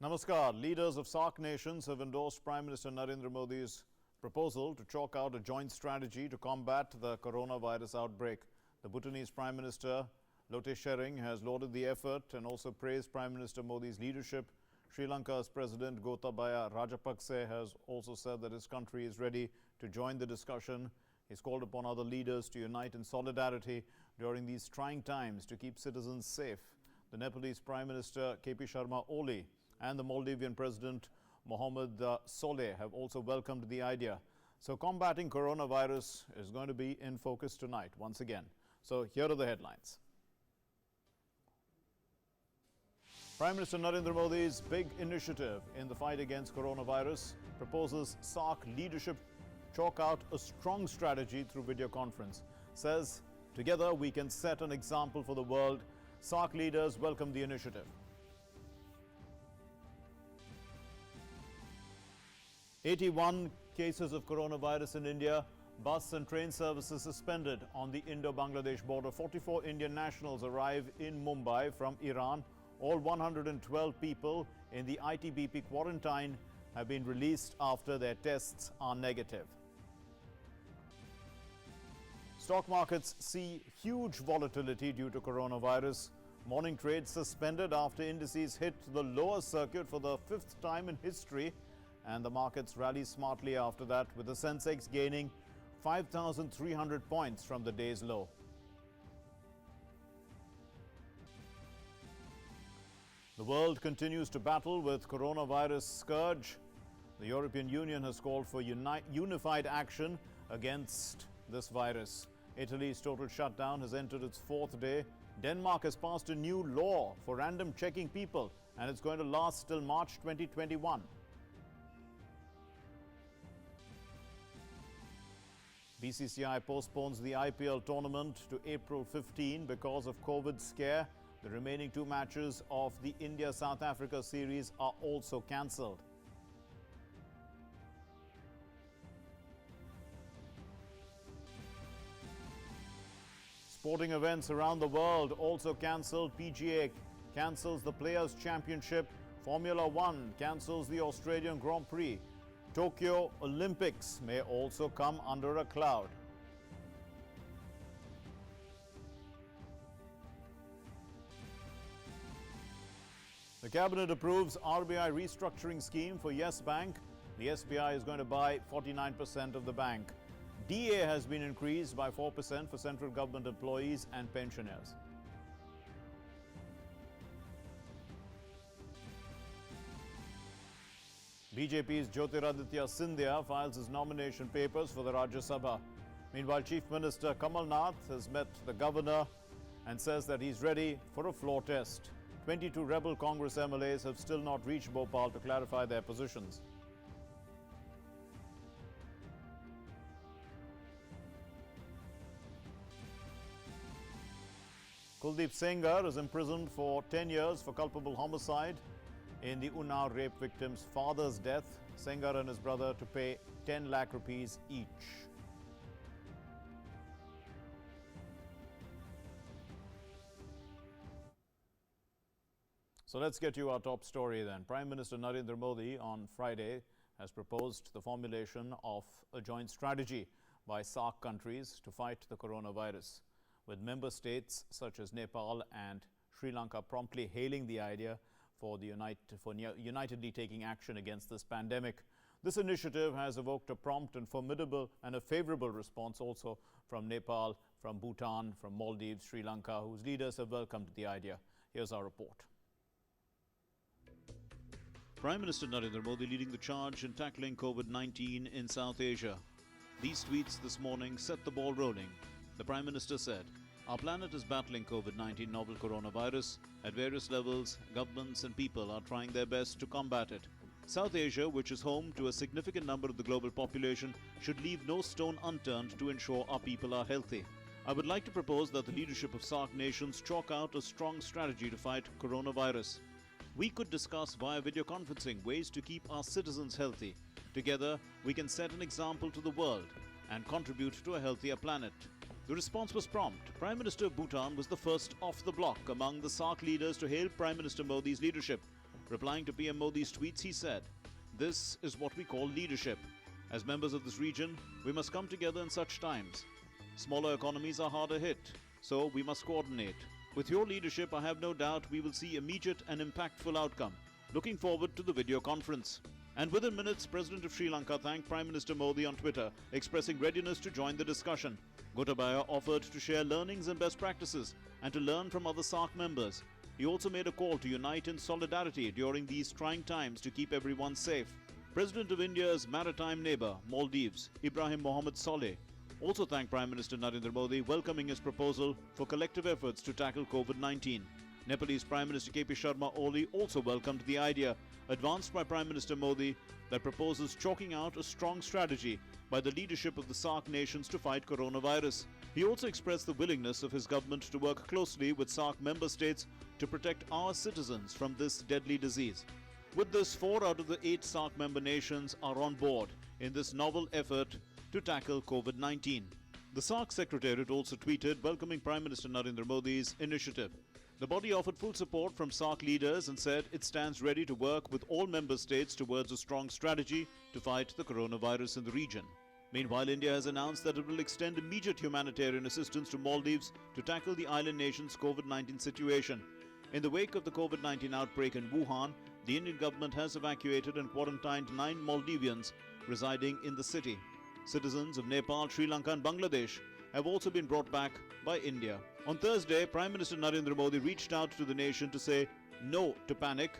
Namaskar. Leaders of SAARC nations have endorsed Prime Minister Narendra Modi's proposal to chalk out a joint strategy to combat the coronavirus outbreak. The Bhutanese Prime Minister Lote Tshering has lauded the effort and also praised Prime Minister Modi's leadership. Sri Lanka's President Gotabaya Rajapaksa has also said that his country is ready to join the discussion. He's called upon other leaders to unite in solidarity during these trying times to keep citizens safe. The Nepalese Prime Minister KP Sharma Oli and the Maldivian President Mohamed Soleh have also welcomed the idea. So combating coronavirus is going to be in focus tonight once again. So here are the headlines. Prime Minister Narendra Modi's big initiative in the fight against coronavirus proposes SAARC leadership chalk out a strong strategy through video conference. Says, together we can set an example for the world. SAARC leaders welcome the initiative. 81 cases of coronavirus in India. Bus and train services suspended on the Indo-Bangladesh border. 44 Indian nationals arrive in Mumbai from Iran. All 112 people in the ITBP quarantine have been released after their tests are negative. Stock markets see huge volatility due to coronavirus. Morning trade suspended after indices hit the lower circuit for the fifth time in history. And the markets rally smartly after that, with the Sensex gaining 5,300 points from the day's low. The world continues to battle with coronavirus scourge. The European Union has called for unified action against this virus. Italy's total shutdown has entered its fourth day. Denmark has passed a new law for random checking people, and it's going to last till March 2021. BCCI postpones the IPL tournament to April 15 because of COVID scare. The remaining two matches of the India-South Africa series are also cancelled. Sporting events around the world also cancelled. PGA cancels the Players' Championship. Formula One cancels the Australian Grand Prix. Tokyo Olympics may also come under a cloud. The Cabinet approves RBI restructuring scheme for Yes Bank. The SBI is going to buy 49% of the bank. DA has been increased by 4% for central government employees and pensioners. BJP's Jyotiraditya Scindia files his nomination papers for the Rajya Sabha. Meanwhile, Chief Minister Kamal Nath has met the governor and says that he's ready for a floor test. 22 rebel Congress MLAs have still not reached Bhopal to clarify their positions. Kuldeep Sengar is imprisoned for 10 years for culpable homicide in the Unnao rape victim's father's death. Sengar and his brother to pay 10 lakh rupees each. So let's get you our top story then. Prime Minister Narendra Modi on Friday has proposed the formulation of a joint strategy by SAARC countries to fight the coronavirus, with member states such as Nepal and Sri Lanka promptly hailing the idea for unitedly taking action against this pandemic. This initiative has evoked a prompt and formidable and a favorable response also from Nepal, from Bhutan, from Maldives, Sri Lanka, whose leaders have welcomed the idea. Here's our report. Prime Minister Narendra Modi leading the charge in tackling COVID-19 in South Asia. These tweets this morning set the ball rolling. The Prime Minister said, "Our planet is battling COVID-19 novel coronavirus. At various levels, governments and people are trying their best to combat it. South Asia, which is home to a significant number of the global population, should leave no stone unturned to ensure our people are healthy. I would like to propose that the leadership of SAARC nations chalk out a strong strategy to fight coronavirus. We could discuss via video conferencing ways to keep our citizens healthy. Together, we can set an example to the world and contribute to a healthier planet." The response was prompt. Prime Minister of Bhutan was the first off the block among the SAARC leaders to hail Prime Minister Modi's leadership. Replying to PM Modi's tweets, he said, "This is what we call leadership. As members of this region, we must come together in such times. Smaller economies are harder hit, so we must coordinate. With your leadership, I have no doubt we will see immediate and impactful outcome. Looking forward to the video conference." And within minutes, President of Sri Lanka thanked Prime Minister Modi on Twitter, expressing readiness to join the discussion. Gotabaya offered to share learnings and best practices and to learn from other SAARC members. He also made a call to unite in solidarity during these trying times to keep everyone safe. President of India's maritime neighbour, Maldives, Ibrahim Mohammed Saleh, also thanked Prime Minister Narendra Modi, welcoming his proposal for collective efforts to tackle COVID-19. Nepalese Prime Minister KP Sharma Oli also welcomed the idea, advanced by Prime Minister Modi, that proposes chalking out a strong strategy by the leadership of the SAARC nations to fight coronavirus. He also expressed the willingness of his government to work closely with SAARC member states to protect our citizens from this deadly disease. With this, 4 out of the 8 SAARC member nations are on board in this novel effort to tackle COVID-19. The SAARC Secretariat also tweeted welcoming Prime Minister Narendra Modi's initiative. The body offered full support from SAARC leaders and said it stands ready to work with all member states towards a strong strategy to fight the coronavirus in the region. Meanwhile, India has announced that it will extend immediate humanitarian assistance to Maldives to tackle the island nation's COVID-19 situation. In the wake of the COVID-19 outbreak in Wuhan, the Indian government has evacuated and quarantined 9 Maldivians residing in the city. Citizens of Nepal, Sri Lanka and Bangladesh have also been brought back by India. On Thursday, Prime Minister Narendra Modi reached out to the nation to say no to panic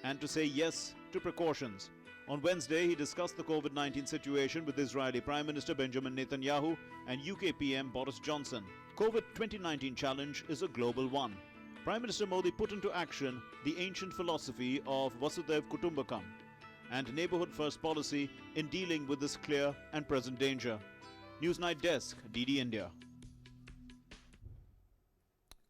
and to say yes to precautions. On Wednesday, he discussed the COVID-19 situation with Israeli Prime Minister Benjamin Netanyahu and UK PM Boris Johnson. COVID-2019 challenge is a global one. Prime Minister Modi put into action the ancient philosophy of Vasudhaiv Kutumbakam and neighbourhood first policy in dealing with this clear and present danger. Newsnight Desk, DD India.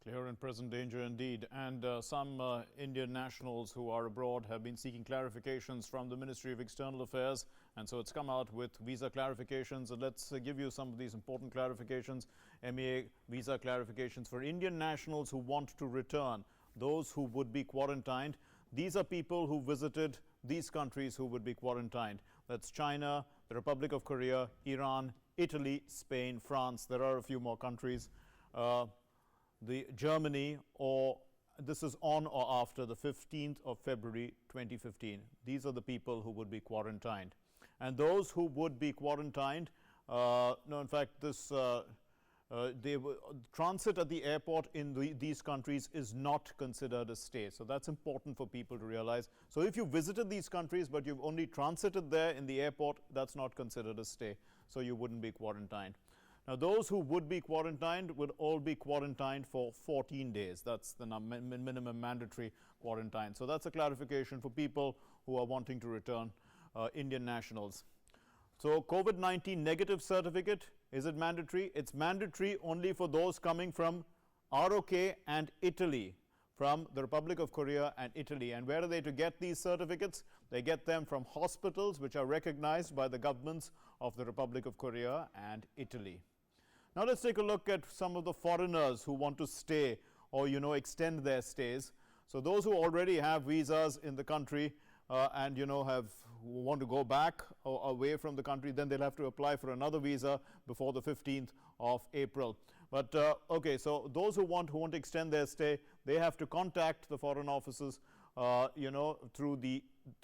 Clear and present danger indeed. And some Indian nationals who are abroad have been seeking clarifications from the Ministry of External Affairs. And so it's come out with visa clarifications. And let's give you some of these important clarifications. MEA visa clarifications for Indian nationals who want to return, those who would be quarantined. These are people who visited these countries who would be quarantined. That's China, the Republic of Korea, Iran, Italy, Spain, France. There are a few more countries. The Germany, or this is on or after the 15th of February 2015. These are the people who would be quarantined. And those who would be quarantined, transit at the airport in these countries is not considered a stay. So that's important for people to realize. So if you visited these countries but you've only transited there in the airport, that's not considered a stay. So you wouldn't be quarantined. Now, those who would be quarantined would all be quarantined for 14 days. That's the minimum mandatory quarantine. So that's a clarification for people who are wanting to return, Indian nationals. So COVID-19 negative certificate, is it mandatory? It's mandatory only for those coming from ROK and Italy, from the Republic of Korea and Italy. And where are they to get these certificates? They get them from hospitals which are recognized by the governments of the Republic of Korea and Italy. Now let's take a look at some of the foreigners who want to stay or, extend their stays. So those who already have visas in the country and, want to go back or away from the country, then they'll have to apply for another visa before the 15th of April. But, okay, so those who want to extend their stay, they have to contact the foreign offices, through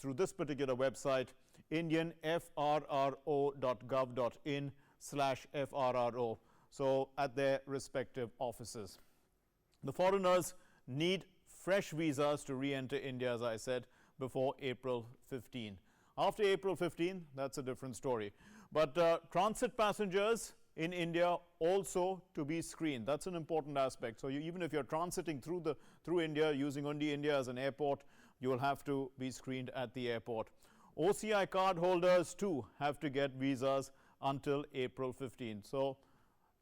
this particular website, indianfrro.gov.in/FRRO. So at their respective offices. The foreigners need fresh visas to re-enter India, as I said, before April 15. After April 15, that's a different story. But transit passengers in India also to be screened. That's an important aspect. So even if you're transiting through India, using only India as an airport, you will have to be screened at the airport. OCI card holders too have to get visas until April 15. So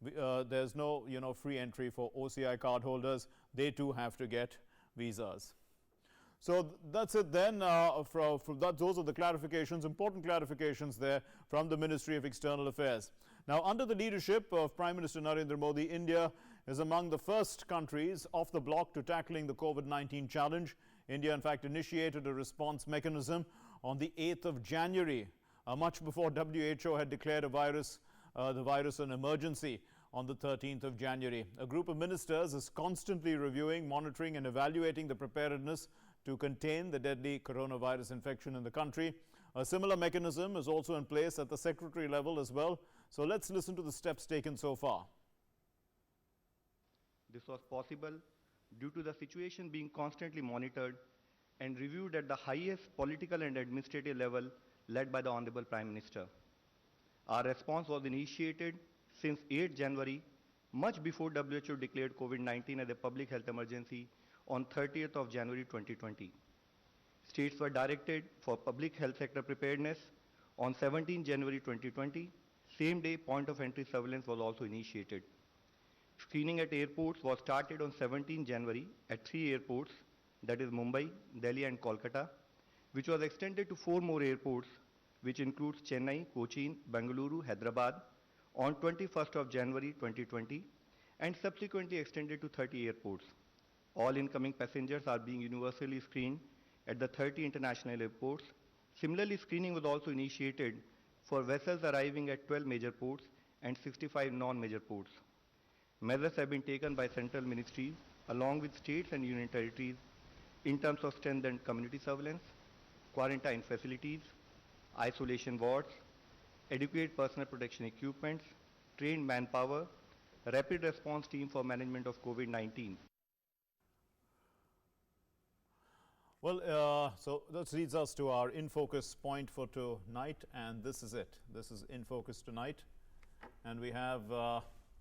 there's no free entry for OCI card holders. They too have to get visas. So that's it then. Those are the clarifications, important clarifications there from the Ministry of External Affairs. Now, under the leadership of Prime Minister Narendra Modi, India is among the first countries off the block to tackling the COVID-19 challenge. India, in fact, initiated a response mechanism on the 8th of January, much before WHO had declared the virus an emergency on the 13th of January. A group of ministers is constantly reviewing, monitoring and evaluating the preparedness to contain the deadly coronavirus infection in the country. A similar mechanism is also in place at the secretary level as well. So let's listen to the steps taken so far. This was possible due to the situation being constantly monitored and reviewed at the highest political and administrative level led by the Honorable Prime Minister. Our response was initiated since 8 January, much before WHO declared COVID-19 as a public health emergency on 30th of January 2020. States were directed for public health sector preparedness on 17 January 2020. Same day, point of entry surveillance was also initiated. Screening at airports was started on 17 January at 3 airports, that is Mumbai, Delhi and Kolkata, which was extended to 4 more airports, which includes Chennai, Cochin, Bengaluru, Hyderabad, on 21st of January 2020, and subsequently extended to 30 airports. All incoming passengers are being universally screened at the 30 international airports. Similarly, screening was also initiated for vessels arriving at 12 major ports and 65 non-major ports. Measures have been taken by central ministries along with states and union territories in terms of strengthened community surveillance, quarantine facilities, isolation wards, adequate personal protection equipment, trained manpower, rapid response team for management of COVID-19. Well, so that leads us to our In Focus point for tonight, and this is it. This is In Focus tonight, and we have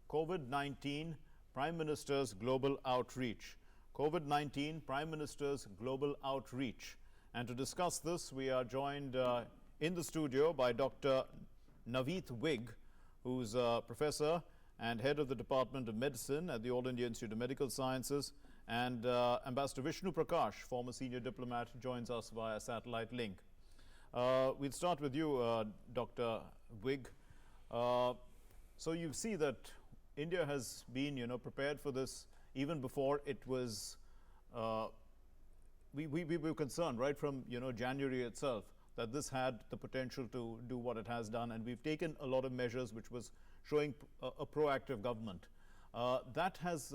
COVID-19 Prime Minister's Global Outreach. COVID-19 Prime Minister's Global Outreach. And to discuss this, we are joined in the studio by Dr. Naveed Wig, who's a professor and head of the Department of Medicine at the All India Institute of Medical Sciences, and Ambassador Vishnu Prakash, former senior diplomat, joins us via satellite link. We'll start with you, Dr. Wig. So you see that India has been, prepared for this even before it was. We were concerned right from January itself that this had the potential to do what it has done, and we've taken a lot of measures which was showing a proactive government. That has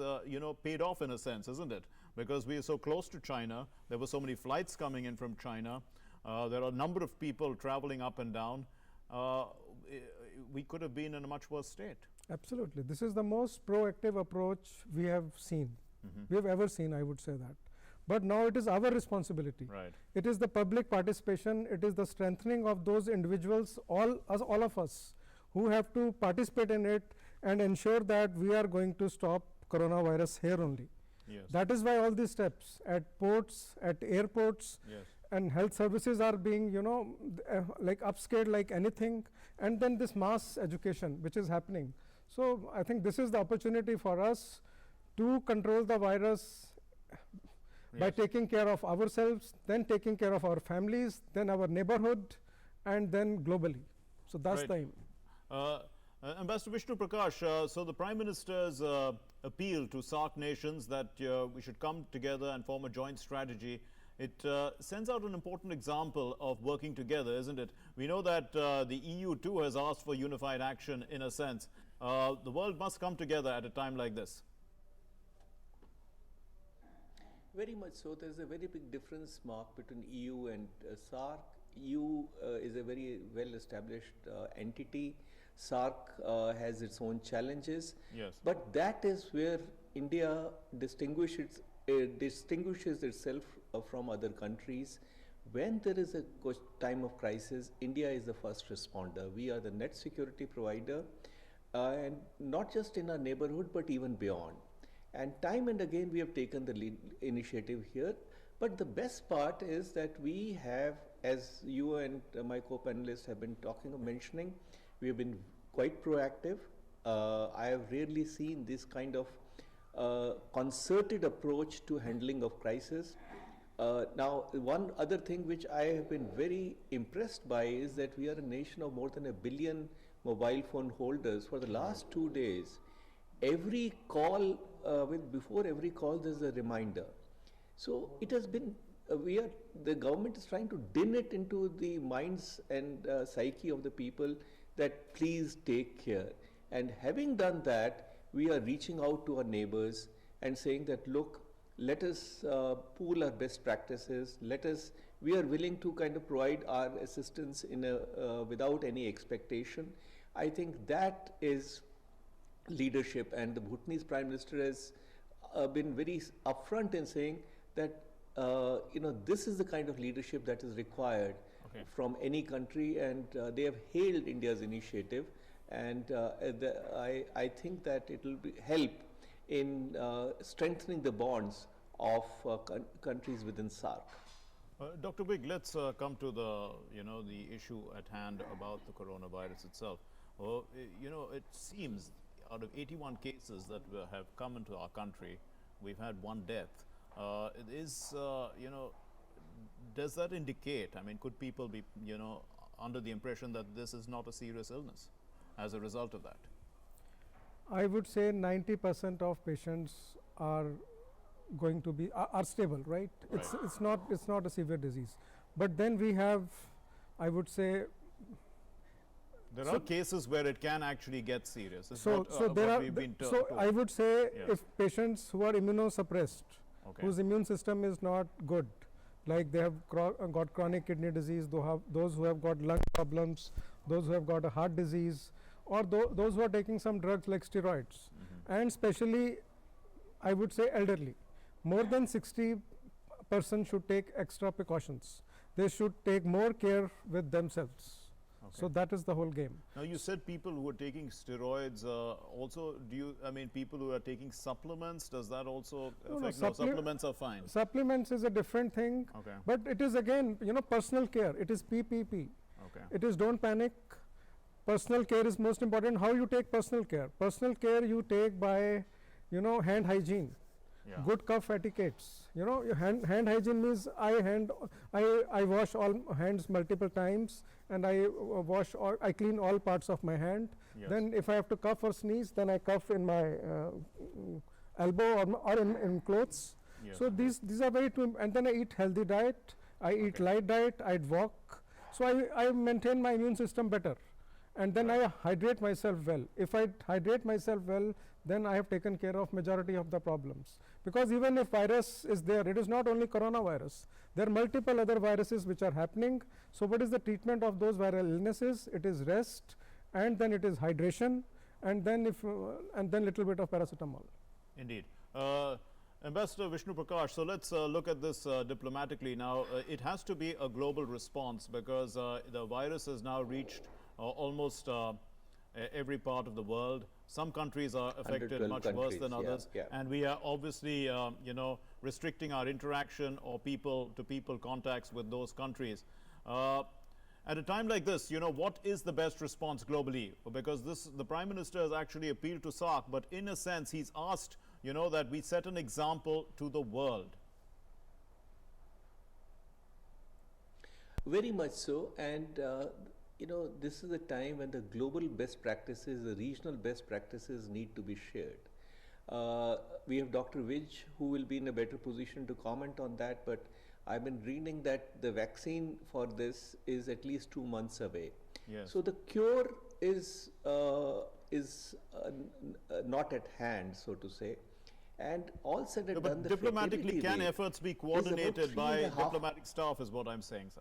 paid off in a sense, isn't it? Because we are so close to China, there were so many flights coming in from China, there are a number of people traveling up and down. We could have been in a much worse state. Absolutely. This is the most proactive approach we have seen. We have ever seen, I would say that. But now it is our responsibility. Right. It is the public participation, it is the strengthening of those individuals, all of us, who have to participate in it and ensure that we are going to stop coronavirus here only. Yes. That is why all these steps at ports, at airports, Yes. and health services are being, like upscaled like anything, and then this mass education which is happening. So I think this is the opportunity for us to control the virus by Yes. taking care of ourselves, then taking care of our families, then our neighborhood, and then globally. So that's Right. the aim. Ambassador Vishnu Prakash, so the Prime Minister's appeal to SAARC nations that we should come together and form a joint strategy, it sends out an important example of working together, isn't it? We know that the EU too has asked for unified action in a sense. The world must come together at a time like this. Very much so. There's a very big difference, Mark, between EU and SAARC. EU is a very well-established entity. SAARC has its own challenges. Yes. But that is where India distinguishes itself from other countries. When there is a time of crisis, India is the first responder. We are the net security provider, and not just in our neighborhood, but even beyond. And time and again, we have taken the lead initiative here. But the best part is that we have, as you and my co-panelists have been mentioning, we have been quite proactive. I have rarely seen this kind of concerted approach to handling of crisis. Now, one other thing which I have been very impressed by is that we are a nation of more than 1 billion mobile phone holders. For the last 2 days, every call, before every call, there's a reminder. So it has been the government is trying to din it into the minds and psyche of the people that please take care. And having done that, we are reaching out to our neighbors and saying that, look, let us pool our best practices. We are willing to kind of provide our assistance without any expectation. I think that is leadership, and the Bhutanese Prime Minister has been very upfront in saying that this is the kind of leadership that is required from any country, and they have hailed India's initiative, and I think that it will help in strengthening the bonds of countries within SAARC. Dr. Big, let's come to the issue at hand about the coronavirus itself. It seems out of 81 cases that have come into our country, we've had one death. Does that indicate, I mean, could people be, under the impression that this is not a serious illness as a result of that? I would say 90% of patients are going to be are stable, right? It's not a severe disease. But then we have, I would say, there are cases where it can actually get serious. So I would say if patients who are immunosuppressed, whose immune system is not good, like they have got chronic kidney disease, those who have got lung problems, those who have got a heart disease, or those who are taking some drugs like steroids, and especially I would say elderly, more than 60% should take extra precautions. They should take more care with themselves. So that is the whole game. Now you said people who are taking steroids, also people who are taking supplements, does that also affect? No, supplements are fine. Supplements is a different thing, but it is again, personal care. It is PPP. It is don't panic. Personal care is most important. How you take personal care? Personal care you take by, hand hygiene. Good cough etiquettes. Your hand hygiene means I wash all hands multiple times, and I clean all parts of my hand. Then if I have to cough or sneeze, then I cough in my elbow or in clothes. So these are very and then I eat healthy diet. I eat light diet. I walk. So I maintain my immune system better, and then I hydrate myself well. If I hydrate myself well, then I have taken care of majority of the problems. Because even if virus is there, it is not only coronavirus. There are multiple other viruses which are happening. So what is the treatment of those viral illnesses? It is rest, and then it is hydration, and then little bit of paracetamol. Indeed. Ambassador Vishnu Prakash, so let's look at this diplomatically now. It has to be a global response because the virus has now reached almost every part of the world. Some countries are affected much worse than others, and we are obviously, restricting our interaction or people-to-people contacts with those countries. At a time like this, what is the best response globally? Because the Prime Minister has actually appealed to SAARC, but in a sense, he's asked, that we set an example to the world. Very much so, and this is a time when the global best practices, the regional best practices need to be shared. We have Dr. Vij, who will be in a better position to comment on that, but I've been reading that the vaccine for this is at least 2 months away. So the cure is not at hand, so to say. And all said and done, but diplomatically, can efforts be coordinated by diplomatic staff, is what I'm saying, sir?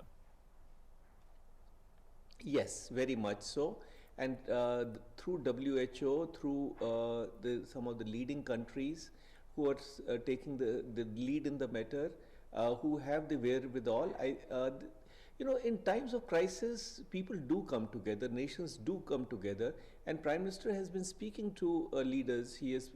Yes, very much so, and through WHO, through some of the leading countries who are taking the lead in the matter, who have the wherewithal. In times of crisis, people do come together, nations do come together, and Prime Minister has been speaking to leaders. He has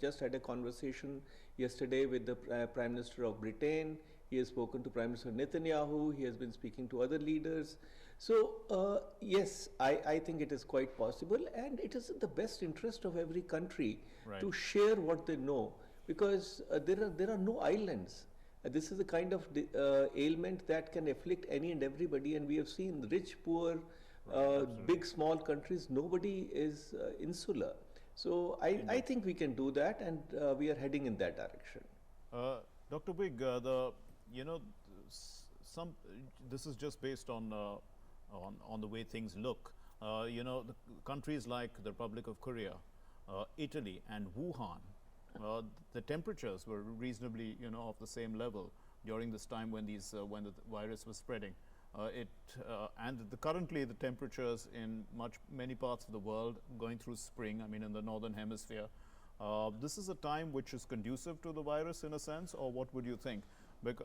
just had a conversation yesterday with the Prime Minister of Britain. He has spoken to Prime Minister Netanyahu. He has been speaking to other leaders. So yes, I think it is quite possible, and it is in the best interest of every country to share what they know, because there are no islands. This is the kind of ailment that can afflict any and everybody, and we have seen rich, poor, big, small countries. Nobody is insular. So I think we can do that, and we are heading in that direction. Dr. Big, this is just based on the way things look. You know, the countries like the Republic of Korea, Italy, and Wuhan, the temperatures were reasonably, you know, of the same level during this time when when the virus was spreading. Currently the temperatures in many parts of the world going through spring. I mean, in the northern hemisphere, this is a time which is conducive to the virus in a sense, or what would you think? There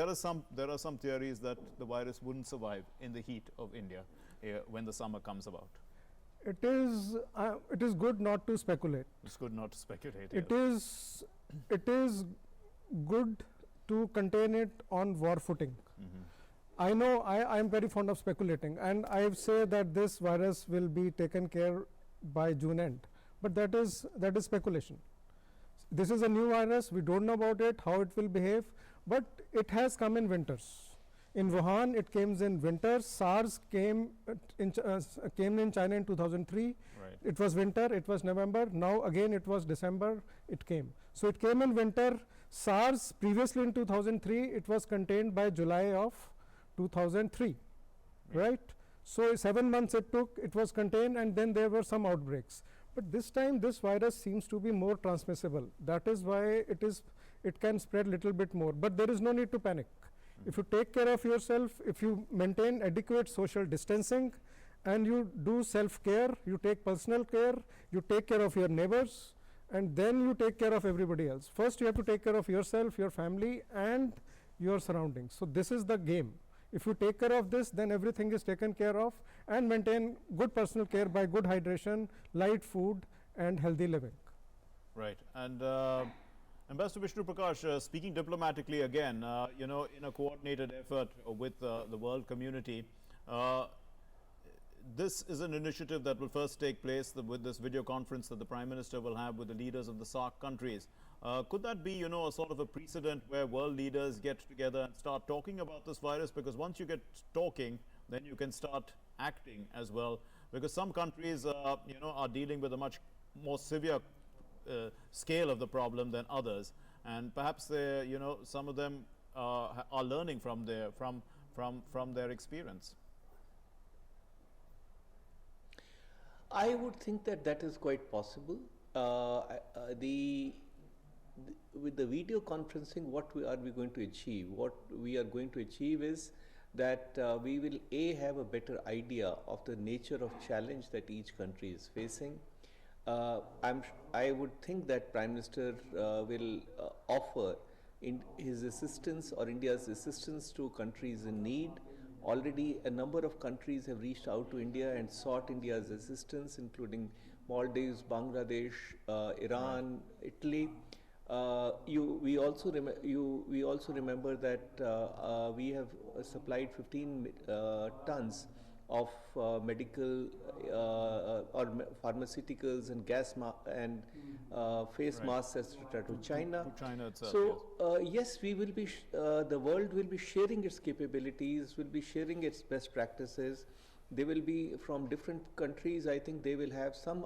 are some theories that the virus wouldn't survive in the heat of India when the summer comes about. It is good not to speculate. It's good not to speculate. It is good to contain it on war footing. I know I am very fond of speculating, and I say that this virus will be taken care by June end, but that is speculation. This is a new virus, we don't know about it, how it will behave, but it has come in winters. In Wuhan, it came in winters. SARS came in China in 2003. Right. It was winter, it was November. Now again it was December, it came. So it came in winter. SARS previously in 2003, it was contained by July of 2003, right? So 7 months it took, it was contained, and then there were some outbreaks. But this time this virus seems to be more transmissible. That is why it can spread little bit more, but there is no need to panic. If you take care of yourself, if you maintain adequate social distancing, and you do self-care, you take personal care, you take care of your neighbors, and then you take care of everybody else. First you have to take care of yourself, your family, and your surroundings. So this is the game. If you take care of this, then everything is taken care of, and maintain good personal care by good hydration, light food, and healthy living. Right. And Ambassador Vishnu Prakash, speaking diplomatically again, you know, in a coordinated effort with the world community, this is an initiative that will first take place with this video conference that the Prime Minister will have with the leaders of the SAARC countries. Could that be, you know, a sort of a precedent where world leaders get together and start talking about this virus? Because once you get talking, then you can start acting as well. Because some countries, you know, are dealing with a much more severe scale of the problem than others, and perhaps they, you know, some of them are learning from their experience. I would think that is quite possible. With the video conferencing, what are we going to achieve? What we are going to achieve is that we will have a better idea of the nature of challenge that each country is facing. I would think that Prime Minister will offer his assistance or India's assistance to countries in need. Already a number of countries have reached out to India and sought India's assistance, including Maldives, Bangladesh, Iran, Italy. We also remember that we have supplied 15 tons of medical or pharmaceuticals and face masks, etc., to China. To China itself. So yes, we will be. The world will be sharing its capabilities, will be sharing its best practices. They will be from different countries. I think they will have some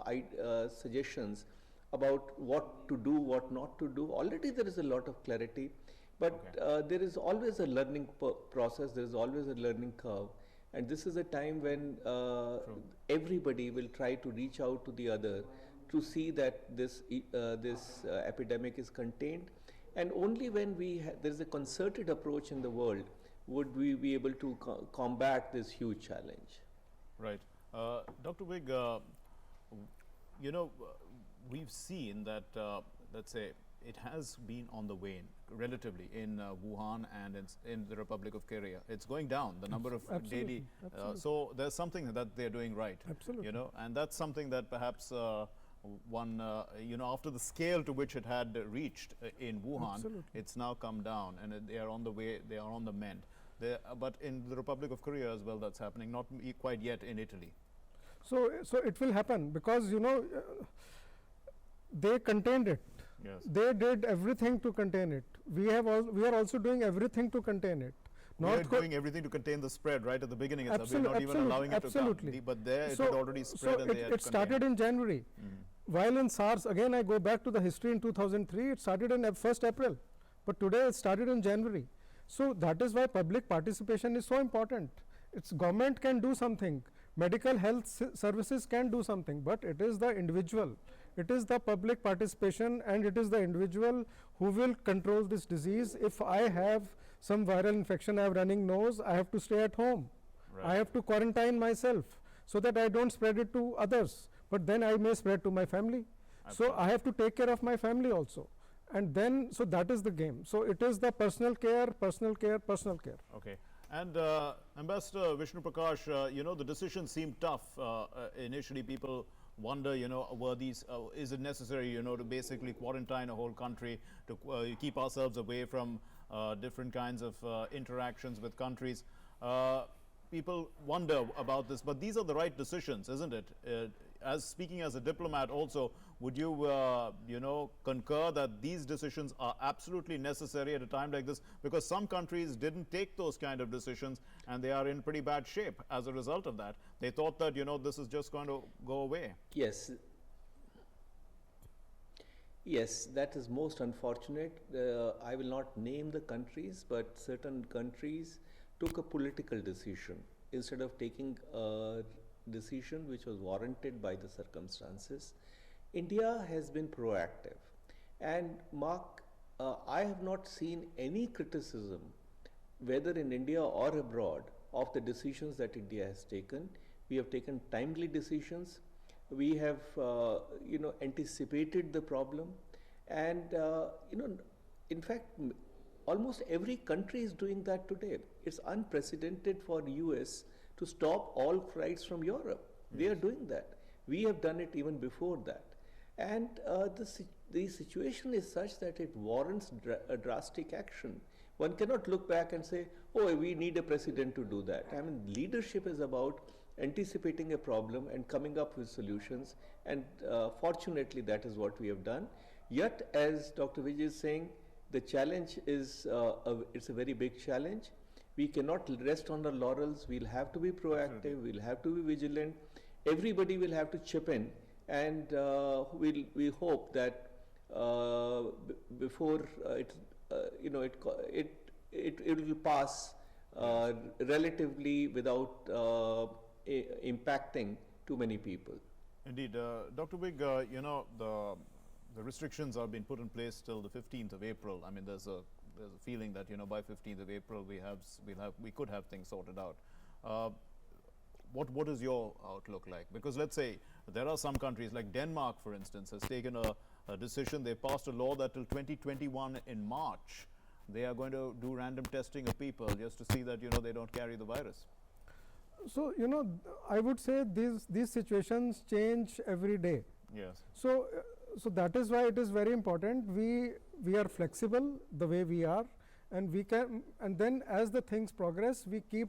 suggestions about what to do, what not to do. Already there is a lot of clarity, but there is always a learning process. There is always a learning curve. And this is a time when everybody will try to reach out to the other to see that this epidemic is contained. And only when there is a concerted approach in the world would we be able to combat this huge challenge. Right. Dr. Wig, you know, we've seen that, let's say, it has been on the wane relatively in Wuhan and in the Republic of Korea. It's going down, the number of daily. So there's something that they're doing right. Absolutely. You know, and that's something that perhaps you know, after the scale to which it had reached in Wuhan, it's now come down, and they are on the way, they are on the mend. But in the Republic of Korea as well, that's happening, not quite yet in Italy. So it will happen because, you know, they contained it. Yes. They did everything to contain it. We are also doing everything to contain it. We are doing everything to contain the spread right at the beginning. We're not even allowing it to come. But there it had already spread, and it started in January. While in SARS, again I go back to the history in 2003, it started in 1st April. But today it started in January. So that is why public participation is so important. It's government can do something, medical health services can do something, but it is the individual, it is the public participation, and it is the individual who will control this disease. If I have some viral infection, I have running nose, I have to stay at home. I have to quarantine myself so that I don't spread it to others, but then I may spread to my family. So I have to take care of my family also. And then, so that is the game. So it is the personal care, personal care, personal care. Okay. And Ambassador Vishnu Prakash, you know, the decision seemed tough. Initially, people wonder, you know, were these, is it necessary, you know, to basically quarantine a whole country, to keep ourselves away from different kinds of interactions with countries? People wonder about this, but these are the right decisions, isn't it? As speaking as a diplomat also, would you, you know, concur that these decisions are absolutely necessary at a time like this? Because some countries didn't take those kind of decisions and they are in pretty bad shape as a result of that. They thought that, you know, this is just going to go away. Yes. Yes, that is most unfortunate. I will not name the countries, but certain countries took a political decision instead of taking a decision which was warranted by the circumstances. India has been proactive, and Mark, I have not seen any criticism, whether in India or abroad, of the decisions that India has taken. We have taken timely decisions. We have, you know, anticipated the problem, and you know, in fact, almost every country is doing that today. It's unprecedented for US to stop all flights from Europe. Yes. They are doing that. We have done it even before that. And the situation is such that it warrants a drastic action. One cannot look back and say, oh, we need a president to do that. I mean, leadership is about anticipating a problem and coming up with solutions. And fortunately, that is what we have done. Yet, as Dr. Vijay is saying, the challenge is, it's a very big challenge. We cannot rest on our laurels. We'll have to be proactive. We'll have to be vigilant. Everybody will have to chip in, and we hope that before you know, it will pass relatively without impacting too many people. Indeed, Dr. Wig, you know, the restrictions are being put in place till the 15th of April. I mean, there's a feeling that, you know, by 15th of April we could have things sorted out. What is your outlook like? Because let's say there are some countries like Denmark, for instance, has taken a decision. They passed a law that till 2021 in March, they are going to do random testing of people just to see that, you know, they don't carry the virus. So, you know, I would say these situations change every day. Yes. So, so that is why it is very important we are flexible the way we are, and we can, and then as the things progress, we keep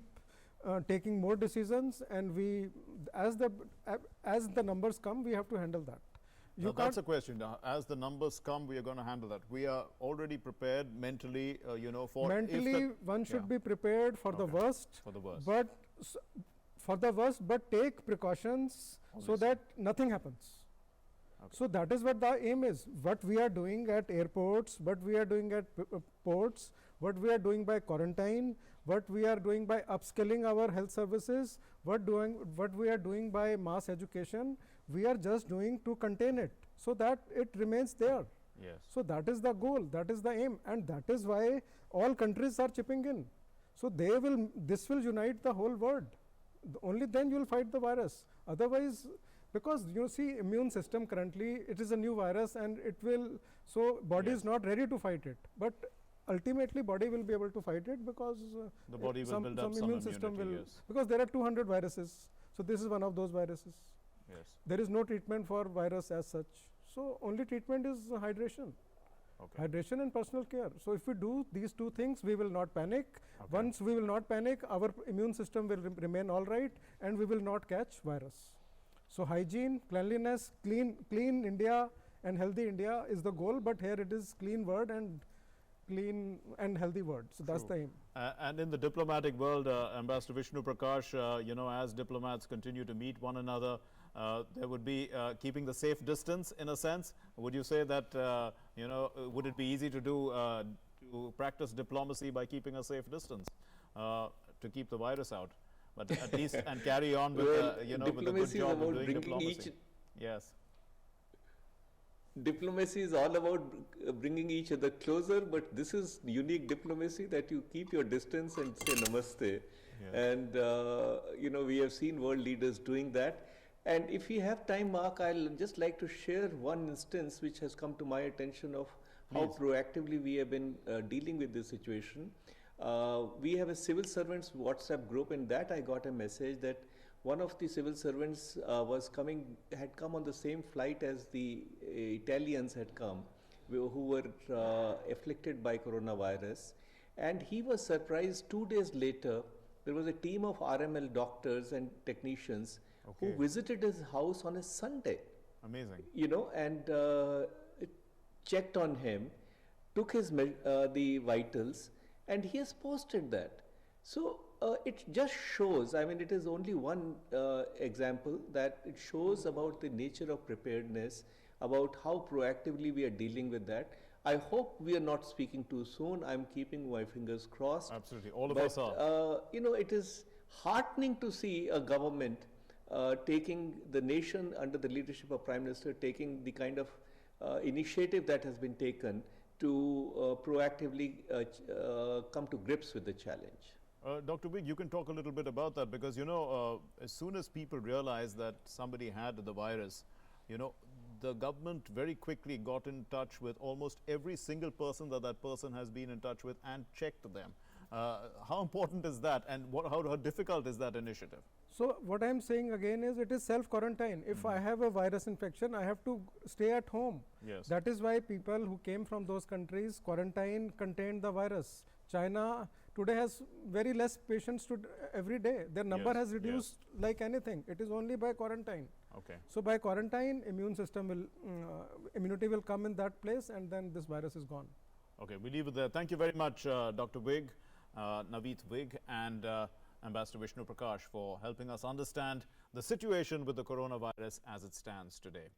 taking more decisions, and we as the numbers come, we have to handle that. Now that's a question. Now, as the numbers come, we are going to handle that. We are already prepared mentally, you know, for mentally one should be prepared for the worst. For the worst. But for the worst, but take precautions so that nothing happens. Okay. So that is what the aim is. What we are doing at airports, what we are doing at ports, what we are doing by quarantine, what we are doing by upskilling our health services, what we are doing by mass education, we are just doing to contain it so that it remains there. Yes. So that is the goal, that is the aim, and that is why all countries are chipping in. So this will unite the whole world. Only then you will fight the virus. Otherwise, because you see, immune system currently, it is a new virus, and it will, so body is not ready to fight it. But ultimately, body will be able to fight it, because the body will build up some immune system will, yes. because there are 200 viruses. So this is one of those viruses. Yes. There is no treatment for virus as such. So only treatment is hydration. Okay. Hydration and personal care. So if we do these two things, we will not panic. Okay. Once we will not panic, our immune system will remain all right, and we will not catch virus. So hygiene, cleanliness, clean India and healthy India is the goal, but here it is clean word and clean and healthy word. So that's the aim. And in the diplomatic world, Ambassador Vishnu Prakash, you know, as diplomats continue to meet one another, there would be keeping the safe distance in a sense. Would you say that, you know, would it be easy to do to practice diplomacy by keeping a safe distance to keep the virus out. But at least, and carry on with, Well, with a good diplomacy is job of about doing bringing diplomacy. Yes. Diplomacy is all about bringing each other closer, but this is unique diplomacy that you keep your distance and say namaste. Yeah. And, we have seen world leaders doing that. And if we have time, Mark, I'll just like to share one instance which has come to my attention of how proactively we have been dealing with this situation. We have a civil servants WhatsApp group. In that I got a message that one of the civil servants had come on the same flight as the Italians had come, who were afflicted by coronavirus. And he was surprised 2 days later, there was a team of RML doctors and technicians who visited his house on a Sunday. Amazing. And checked on him, took his the vitals, and he has posted that. So it just shows, it is only one example that it shows about the nature of preparedness, about how proactively we are dealing with that. I hope we are not speaking too soon. I'm keeping my fingers crossed. Absolutely, all of us are. It is heartening to see a government taking the nation under the leadership of Prime Minister, taking the kind of initiative that has been taken to proactively come to grips with the challenge. Dr. Wig, you can talk a little bit about that because, as soon as people realized that somebody had the virus, the government very quickly got in touch with almost every single person that person has been in touch with and checked them. How important is that, and how difficult is that initiative? So what I am saying again is it is self-quarantine. If I have a virus infection, I have to stay at home. Yes. That is why people who came from those countries, quarantine contained the virus. China today has very less patients every day. Their number has reduced like anything. It is only by quarantine. Okay. So by quarantine, immunity will come in that place, and then this virus is gone. Okay, we leave it there. Thank you very much, Dr. Wig, Naveed Wig, and Ambassador Vishnu Prakash for helping us understand the situation with the coronavirus as it stands today.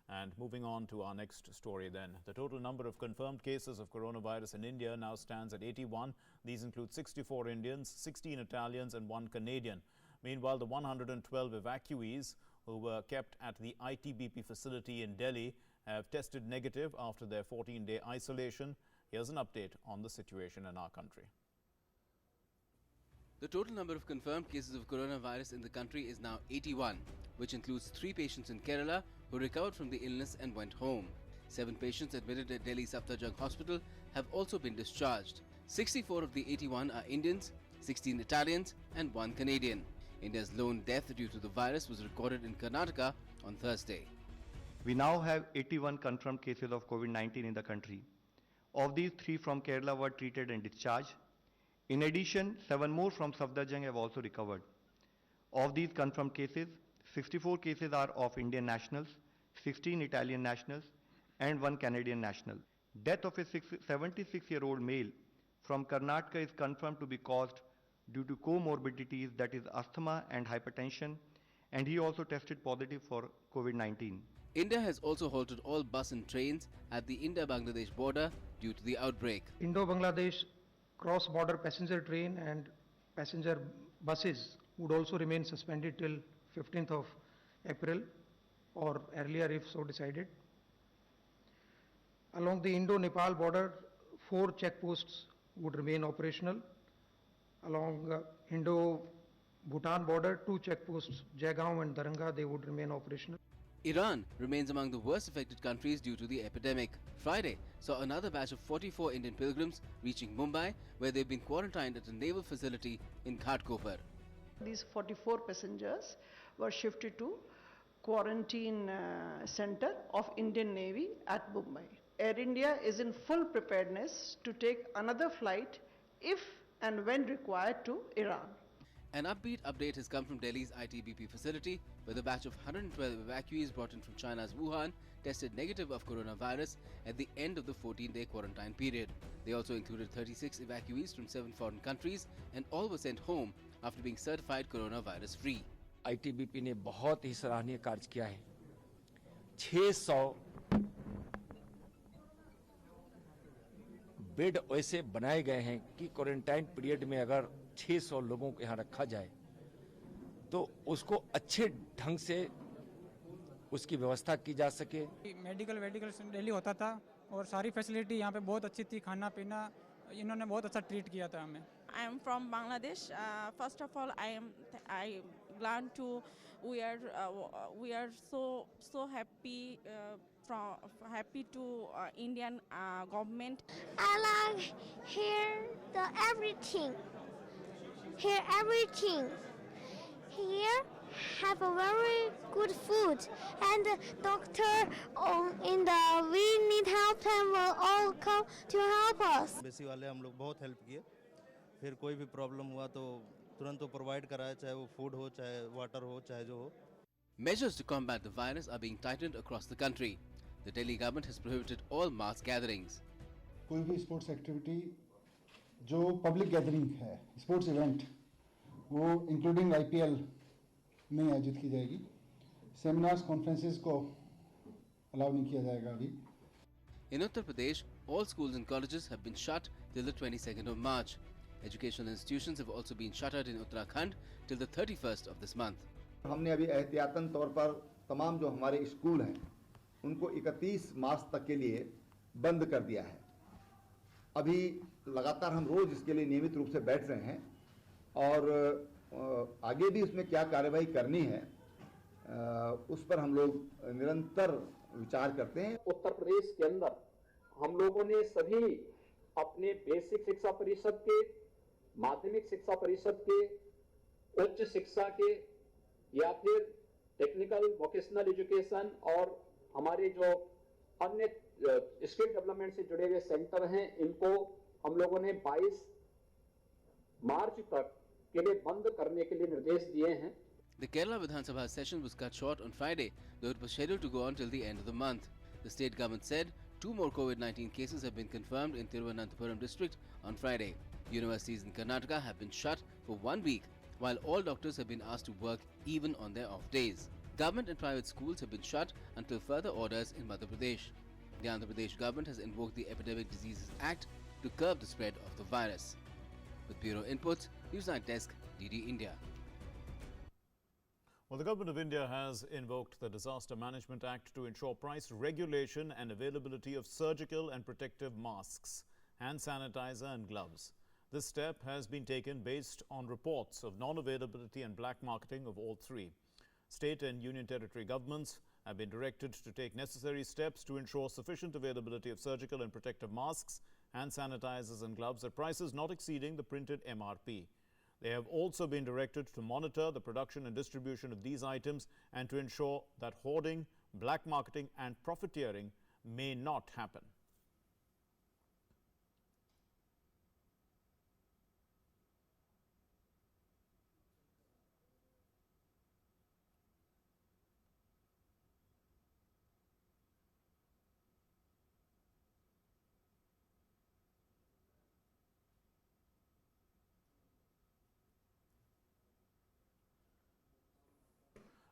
And moving on to our next story then. The total number of confirmed cases of coronavirus in India now stands at 81. These include 64 Indians, 16 Italians and 1 Canadian. Meanwhile, the 112 evacuees who were kept at the ITBP facility in Delhi have tested negative after their 14-day isolation. Here's an update on the situation in our country. The total number of confirmed cases of coronavirus in the country is now 81, which includes 3 patients in Kerala who recovered from the illness and went home. 7 patients admitted at Delhi Safdarjung Hospital have also been discharged. 64 of the 81 are Indians, 16 Italians and 1 Canadian. India's lone death due to the virus was recorded in Karnataka on Thursday. We now have 81 confirmed cases of COVID-19 in the country. Of these, 3 from Kerala were treated and discharged. In addition, 7 more from Safdarjung have also recovered. Of these confirmed cases, 64 cases are of Indian nationals, 16 Italian nationals, and 1 Canadian national. Death of a 76-year-old male from Karnataka is confirmed to be caused due to comorbidities, that is asthma and hypertension, and he also tested positive for COVID-19. India has also halted all bus and trains at the India-Bangladesh border due to the outbreak. Indo-Bangladesh cross-border passenger train and passenger buses would also remain suspended till 15th of April or earlier if so decided. Along the Indo-Nepal border, 4 checkposts would remain operational. Along Indo-Bhutan border, 2 checkposts, Jaigaon and Daranga, they would remain operational. Iran remains among the worst affected countries due to the epidemic. Friday saw another batch of 44 Indian pilgrims reaching Mumbai, where they've been quarantined at a naval facility in Ghatkopar. These 44 passengers were shifted to quarantine center of Indian Navy at Mumbai. Air India is in full preparedness to take another flight if and when required to Iran. An upbeat update has come from Delhi's ITBP facility, where the batch of 112 evacuees brought in from China's Wuhan tested negative of coronavirus at the end of the 14-day quarantine period. They also included 36 evacuees from 7 foreign countries, and all were sent home after being certified coronavirus free. ITBP ने बहुत ही सराहनीय कार्य किया है। 600 bed ऐसे बनाए गए हैं कि क्वारंटाइन पीरियड में अगर 600 लोगों को यहाँ रखा जाए तो उसको अच्छे ढंग से उसकी व्यवस्था की जा सके। मेडिकल डेली होता था और सारी फैसिलिटी यहाँ पे बहुत अच्छी थी, खाना पीना इन्होंने बहुत अच्छा ट्रीट किया था हमें। I am from Bangladesh. First of all, I glad to we are so happy happy to Indian government. I like everything. Here have a very good food and doctor in the we need help and will all come to help us. बेसी वाले हम लोग बहुत help किए, फिर कोई भी problem हुआ तो तुरंत वो प्रोवाइड कराया, चाहे वो फूड हो, चाहे वाटर हो, चाहे जो हो। Measures to combat the virus are being tightened across the country. The Delhi government has prohibited all mass gatherings. कोई भी स्पोर्ट्स एक्टिविटी जो पब्लिक गैदरिंग है, स्पोर्ट्स इवेंट, वो इंक्लूडिंग IPL में आयोजित की जाएगी। सेमिनार्स, कॉन्फ्रेंसेस को अलाउ नहीं किया जाएगा अभी। In Uttar Pradesh, all schools and colleges have been shut till the 22nd of March. Educational institutions have also been shuttered in Uttarakhand till the 31st of this month. हमने अभी एहतियातन तौर पर तमाम जो हमारे स्कूल हैं उनको 31 मार्च तक के लिए बंद कर दिया है। अभी लगातार हम रोज इसके लिए नियमित रूप से बैठ रहे हैं और आगे भी उसमें क्या कार्रवाई करनी है उस पर हम लोग निरंतर विचार करते हैं। उत्तर प्रदेश के अंदर हम लोगों ने सभी अपने बेसिक शिक्षा परिषद के, माध्यमिक शिक्षा परिषद के, उच्च शिक्षा के या फिर टेक्निकल वोकेशनल एजुकेशन और हमारे जो अन्य स्किल डेवलपमेंट से जुड़े हुए सेंटर हैं, इनको हम लोगों ने 22 मार्च तक के लिए बंद करने के लिए निर्देश दिए हैं। The Kerala Vidhan Sabha session was cut short on Friday, though it was scheduled to go on till the end of the month. The state government said 2 more COVID-19 cases have been confirmed in Thiruvananthapuram district on Friday. Universities in Karnataka have been shut for 1 week, while all doctors have been asked to work even on their off days. Government and private schools have been shut until further orders in Madhya Pradesh. The Andhra Pradesh government has invoked the Epidemic Diseases Act to curb the spread of the virus. With Bureau Inputs, Newsnight Desk, DD India. Well, the Government of India has invoked the Disaster Management Act to ensure price regulation and availability of surgical and protective masks, hand sanitizer and gloves. This step has been taken based on reports of non-availability and black marketing of all three. State and union territory governments have been directed to take necessary steps to ensure sufficient availability of surgical and protective masks, hand sanitizers and gloves at prices not exceeding the printed MRP. They have also been directed to monitor the production and distribution of these items and to ensure that hoarding, black marketing and profiteering may not happen.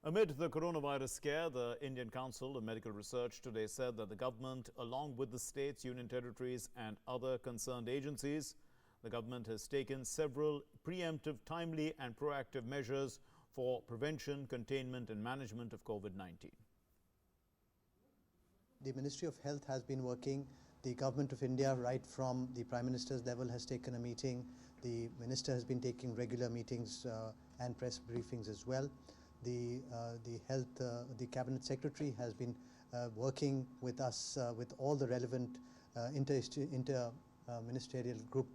Amid the coronavirus scare, the Indian Council of Medical Research today said that the government, along with the states, union territories and other concerned agencies, the government has taken several preemptive, timely and proactive measures for prevention, containment and management of COVID-19. The Ministry of Health has been working. The Government of India, right from the Prime Minister's level, has taken a meeting. The Minister has been taking regular meetings and press briefings as well. The Cabinet Secretary has been working with us, with all the relevant inter-ministerial group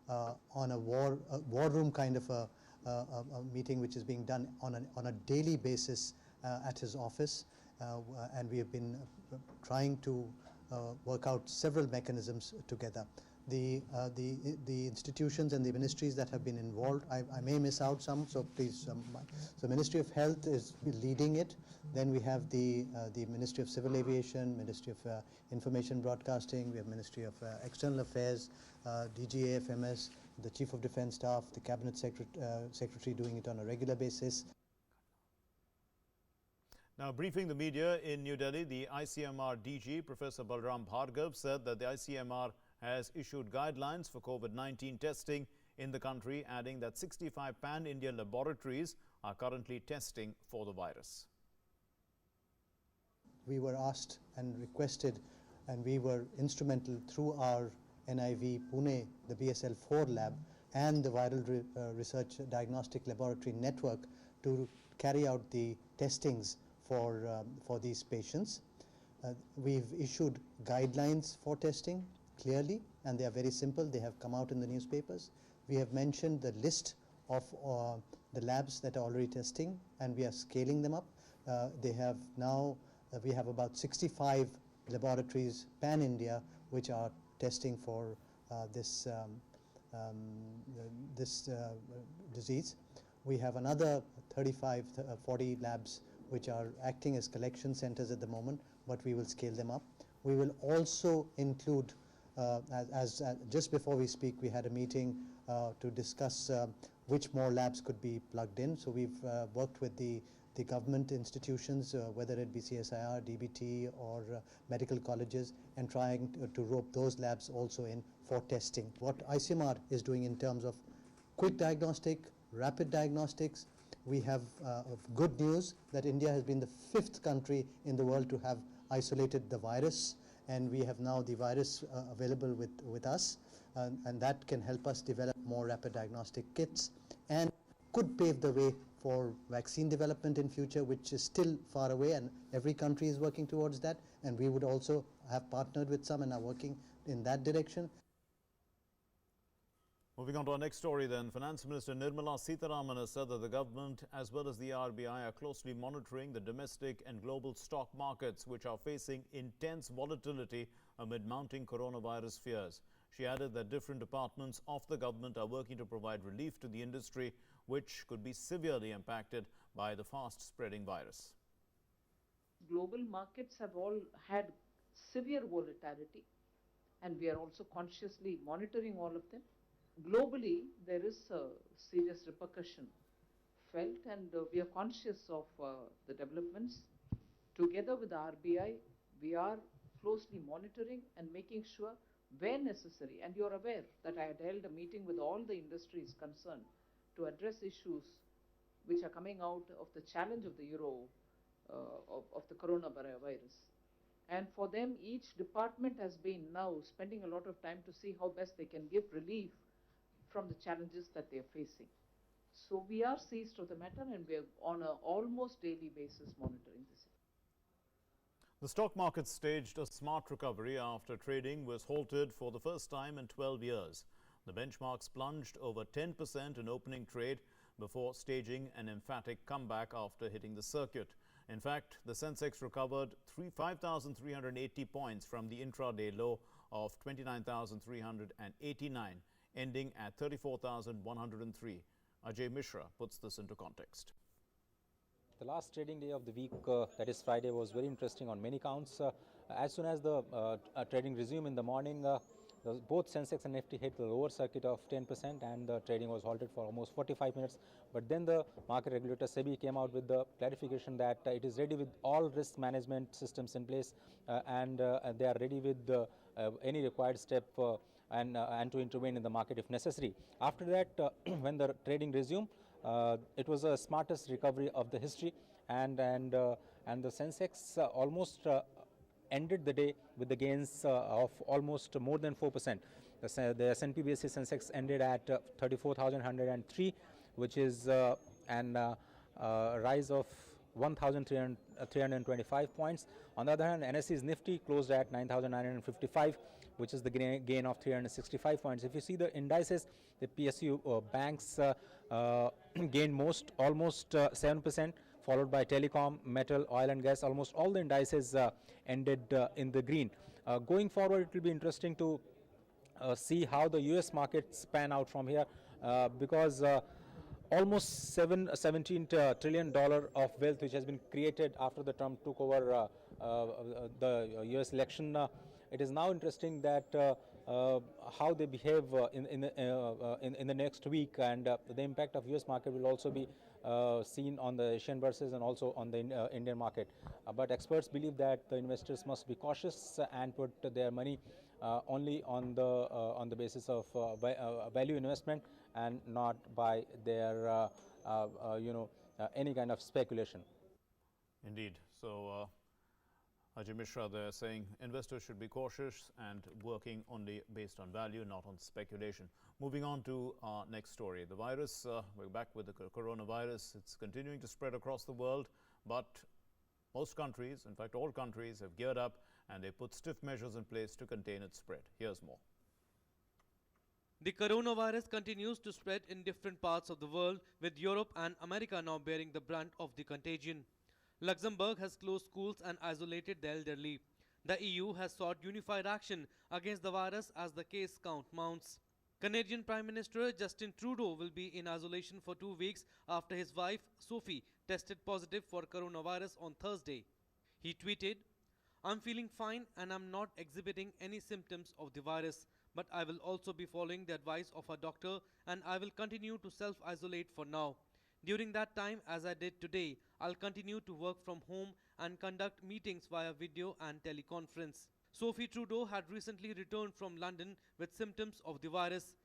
on a war room kind of a meeting which is being done on a daily basis at his office, and we have been trying to work out several mechanisms together. The institutions and the ministries that have been involved, I may miss out some, so please. So Ministry of Health is leading it. Then we have the Ministry of Civil Aviation, Ministry of Information Broadcasting, we have Ministry of External Affairs, DGAFMS, the Chief of Defence Staff, the Cabinet Secretary doing it on a regular basis. Now, briefing the media in New Delhi, the ICMR DG, Professor Balram Bhargav, said that the ICMR has issued guidelines for COVID-19 testing in the country, adding that 65 pan-India laboratories are currently testing for the virus. We were asked and requested, and we were instrumental through our NIV Pune, the BSL-4 lab, and the Viral Research Diagnostic Laboratory Network to carry out the testings for these patients. We've issued guidelines for testing clearly, and they are very simple. They have come out in the newspapers. We have mentioned the list of the labs that are already testing, and we are scaling them up. They have now, we have about 65 laboratories pan-India which are testing for this disease. We have another 35, 40 labs which are acting as collection centers at the moment, but we will scale them up. We will also include, just before we speak, we had a meeting to discuss which more labs could be plugged in. So we've worked with the government institutions, whether it be CSIR, DBT, or medical colleges, and trying to rope those labs also in for testing. What ICMR is doing in terms of quick diagnostic, rapid diagnostics, we have good news that India has been the 5th country in the world to have isolated the virus, and we have now the virus available with us, and that can help us develop more rapid diagnostic kits and could pave the way for vaccine development in future, which is still far away, and every country is working towards that, and we would also have partnered with some and are working in that direction. Moving on to our next story then, Finance Minister Nirmala Sitharaman has said that the government as well as the RBI are closely monitoring the domestic and global stock markets, which are facing intense volatility amid mounting coronavirus fears. She added that different departments of the government are working to provide relief to the industry, which could be severely impacted by the fast-spreading virus. Global markets have all had severe volatility, and we are also consciously monitoring all of them. Globally, there is a serious repercussion felt, and we are conscious of the developments. Together with the RBI, we are closely monitoring and making sure where necessary, and you are aware that I had held a meeting with all the industries concerned to address issues which are coming out of the challenge of the of the coronavirus. And for them, each department has been now spending a lot of time to see how best they can give relief from the challenges that they are facing. So we are seized of the matter, and we are on an almost daily basis monitoring this. The stock market staged a smart recovery after trading was halted for the first time in 12 years. The benchmarks plunged over 10% in opening trade before staging an emphatic comeback after hitting the circuit. In fact, the Sensex recovered 5,380 points from the intraday low of 29,389, ending at 34,103. Ajay Mishra puts this into context. The last trading day of the week, that is Friday, was very interesting on many counts. As soon as the trading resumed in the morning, both Sensex and Nifty hit the lower circuit of 10%, and the trading was halted for almost 45 minutes. But then the market regulator SEBI came out with the clarification that it is ready with all risk management systems in place, and they are ready with any required step and to intervene in the market if necessary. After that, when the trading resumed, it was the smartest recovery of the history, and the Sensex almost ended the day with the gains of almost more than 4%. The S&P basis Sensex ended at 34,103, which is an rise of 1,325 points. On the other hand, NSE's Nifty closed at 9,955, which is the gain of 365 points. If you see the indices, the PSU banks gained almost 7%, followed by telecom, metal, oil and gas. Almost all the indices ended in the green. Going forward, it will be interesting to see how the US markets pan out from here, because almost $17 trillion of wealth which has been created after the Trump took over the US election. It is now interesting that how they behave in the next week, and the impact of US market will also be seen on the Asian bourses and also on the Indian market. But experts believe that the investors must be cautious and put their money only on the basis of value investment and not by their any kind of speculation. Indeed. So, Ajay Mishra there saying investors should be cautious and working only based on value, not on speculation. Moving on to our next story. The virus, we're back with the coronavirus. It's continuing to spread across the world, but most countries, in fact all countries, have geared up and they put stiff measures in place to contain its spread. Here's more. The coronavirus continues to spread in different parts of the world, with Europe and America now bearing the brunt of the contagion. Luxembourg has closed schools and isolated the elderly. The EU has sought unified action against the virus as the case count mounts. Canadian Prime Minister Justin Trudeau will be in isolation for 2 weeks after his wife, Sophie, tested positive for coronavirus on Thursday. He tweeted, "I'm feeling fine and I'm not exhibiting any symptoms of the virus, but I will also be following the advice of a doctor and I will continue to self-isolate for now. During that time, as I did today, I'll continue to work from home and conduct meetings via video and teleconference." Sophie Trudeau had recently returned from London with symptoms of the virus.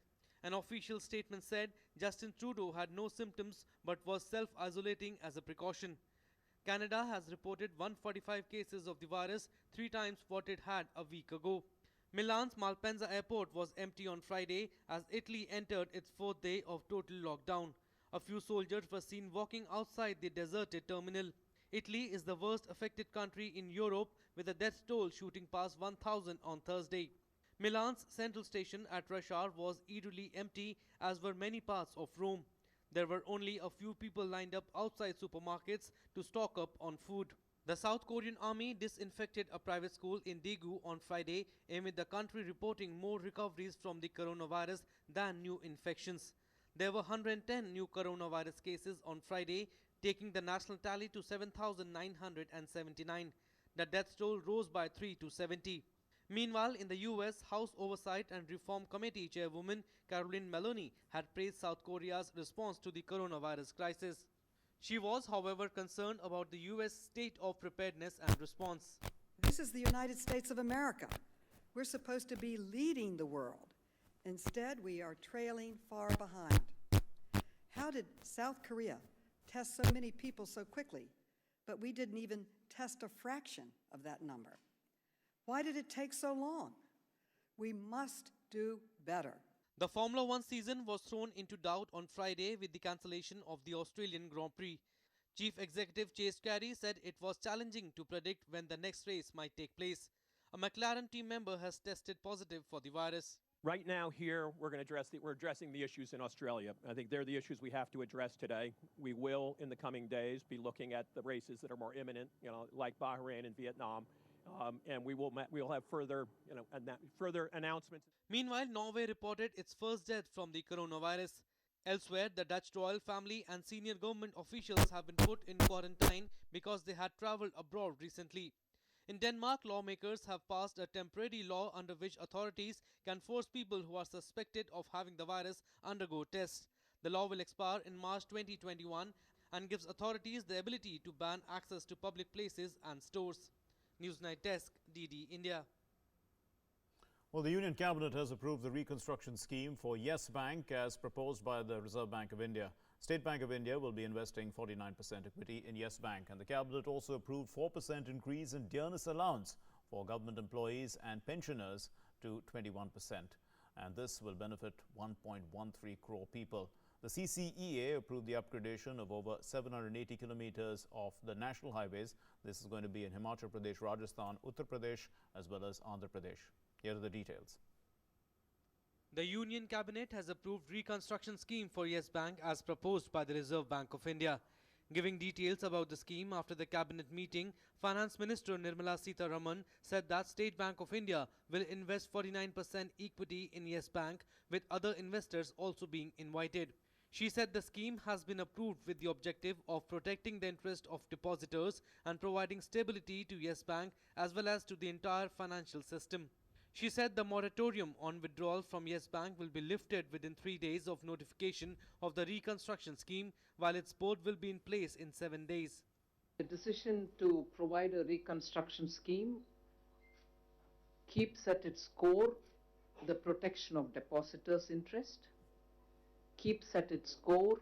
An official statement said Justin Trudeau had no symptoms but was self-isolating as a precaution. Canada has reported 145 cases of the virus, 3 times what it had a week ago. Milan's Malpensa airport was empty on Friday as Italy entered its 4th day of total lockdown. A few soldiers were seen walking outside the deserted terminal. Italy is the worst affected country in Europe, with a death toll shooting past 1,000 on Thursday. Milan's central station at Prasar was eerily empty, as were many parts of Rome. There were only a few people lined up outside supermarkets to stock up on food. The South Korean army disinfected a private school in Daegu on Friday, amid the country reporting more recoveries from the coronavirus than new infections. There were 110 new coronavirus cases on Friday, taking the national tally to 7,979. The death toll rose by 3 to 70. Meanwhile, in the US, House Oversight and Reform Committee Chairwoman Caroline Maloney had praised South Korea's response to the coronavirus crisis. She was, however, concerned about the US state of preparedness and response. This is the United States of America. We're supposed to be leading the world. Instead, we are trailing far behind. How did South Korea test so many people so quickly, but we didn't even test a fraction of that number? Why did it take so long? We must do better. The Formula One season was thrown into doubt on Friday with the cancellation of the Australian Grand Prix. Chief Executive Chase Carey said it was challenging to predict when the next race might take place. A McLaren team member has tested positive for the virus. Right now here, we're addressing the issues in Australia. I think they're the issues we have to address today. We will, in the coming days, be looking at the races that are more imminent, like Bahrain and Vietnam, and we will have further announcements. Meanwhile, Norway reported its first death from the coronavirus. Elsewhere, the Dutch royal family and senior government officials have been put in quarantine because they had traveled abroad recently. In Denmark, lawmakers have passed a temporary law under which authorities can force people who are suspected of having the virus undergo tests. The law will expire in March 2021 and gives authorities the ability to ban access to public places and stores. Newsnight Desk, DD India. Well, the Union Cabinet has approved the reconstruction scheme for Yes Bank as proposed by the Reserve Bank of India. State Bank of India will be investing 49% equity in Yes Bank, and the Cabinet also approved 4% increase in dearness allowance for government employees and pensioners to 21%. And this will benefit 1.13 crore people. The CCEA approved the upgradation of over 780 kilometers of the national highways. This is going to be in Himachal Pradesh, Rajasthan, Uttar Pradesh, as well as Andhra Pradesh. Here are the details. The Union Cabinet has approved reconstruction scheme for Yes Bank as proposed by the Reserve Bank of India. Giving details about the scheme after the Cabinet meeting, Finance Minister Nirmala Sitharaman said that State Bank of India will invest 49% equity in Yes Bank, with other investors also being invited. She said the scheme has been approved with the objective of protecting the interest of depositors and providing stability to Yes Bank as well as to the entire financial system. She said the moratorium on withdrawal from Yes Bank will be lifted within 3 days of notification of the reconstruction scheme, while its board will be in place in 7 days. The decision to provide a reconstruction scheme keeps at its core the protection of depositors' interest, keeps at its core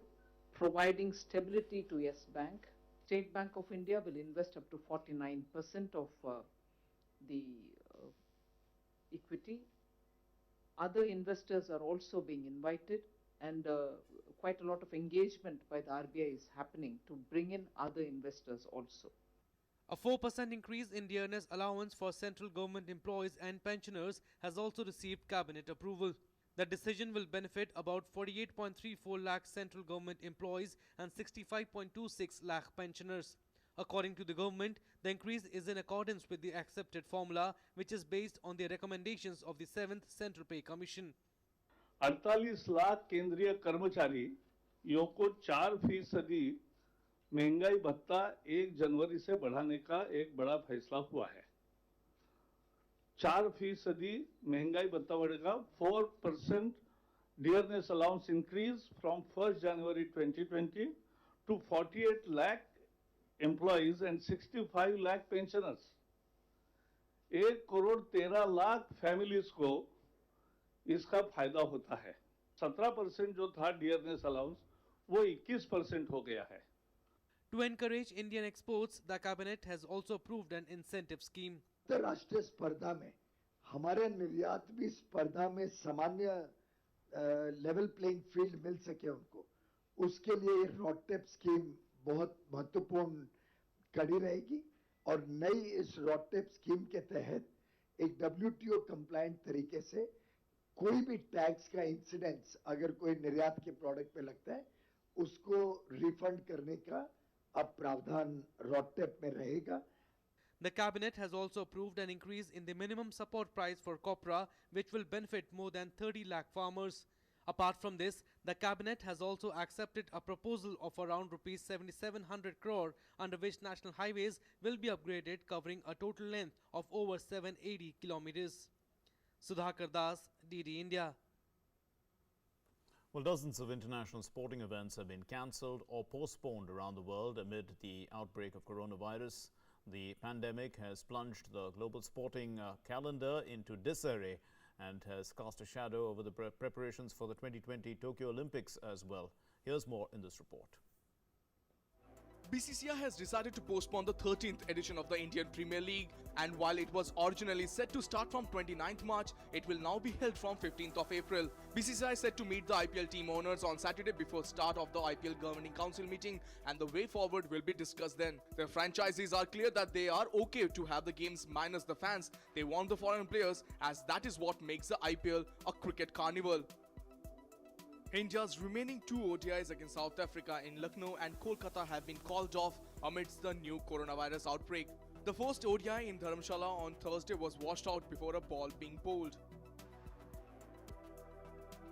providing stability to Yes Bank. State Bank of India will invest up to 49% of the equity. Other investors are also being invited, and quite a lot of engagement by the RBI is happening to bring in other investors also. A 4% increase in dearness allowance for central government employees and pensioners has also received cabinet approval. The decision will benefit about 48.34 lakh central government employees and 65.26 lakh pensioners. According to the government, the increase is in accordance with the accepted formula, which is based on the recommendations of the 7th Central Pay Commission. 48 lakh केंद्रीय कर्मचारियों को 4% महंगाई भत्ता 1 जनवरी से बढ़ाने का एक बड़ा फैसला हुआ है। 4% महंगाई भत्ता बढ़ेगा। 4% dearness allowance increase from 1st January 2020 to 48 lakh employees and 65 lakh pensioners. 1 crore 13 lakh families को इसका फायदा होता है। 17% जो था dearness allowance वो 21% हो गया है। To encourage Indian exports, the cabinet has also approved an incentive scheme. अंतर्राष्ट्रीय स्पर्धा में हमारे निर्यात भी स्पर्धा में सामान्य लेवल प्लेइंग फील्ड मिल सके उनको, उसके लिए रोडटेप स्कीम बहुत महत्वपूर्ण कड़ी रहेगी। और नई इस रोडटेप स्कीम के तहत एक WTO कंप्लायंट तरीके से कोई भी टैक्स का इंसिडेंस अगर कोई निर्यात के प्रोडक्ट पे लगता है उसको रिफंड करने का अब प्रावधान रोडटेप में रहेगा। The cabinet has also approved an increase in the minimum support price for copra, which will benefit more than 30 lakh farmers. Apart from this, the cabinet has also accepted a proposal of around rupees 7,700 crore, under which national highways will be upgraded, covering a total length of over 780 kilometers. Sudhakar Das, DD India. Well, dozens of international sporting events have been cancelled or postponed around the world amid the outbreak of coronavirus. The pandemic has plunged the global sporting calendar into disarray and has cast a shadow over the preparations for the 2020 Tokyo Olympics as well. Here's more in this report. BCCI has decided to postpone the 13th edition of the Indian Premier League, and while it was originally set to start from 29th March, it will now be held from 15th of April. BCCI said to meet the IPL team owners on Saturday before start of the IPL Governing Council meeting, and the way forward will be discussed then. The franchisees are clear that they are okay to have the games minus the fans. They want the foreign players, as that is what makes the IPL a cricket carnival. India's remaining 2 ODIs against South Africa in Lucknow and Kolkata have been called off amidst the new coronavirus outbreak. The first ODI in Dharamshala on Thursday was washed out before a ball being bowled.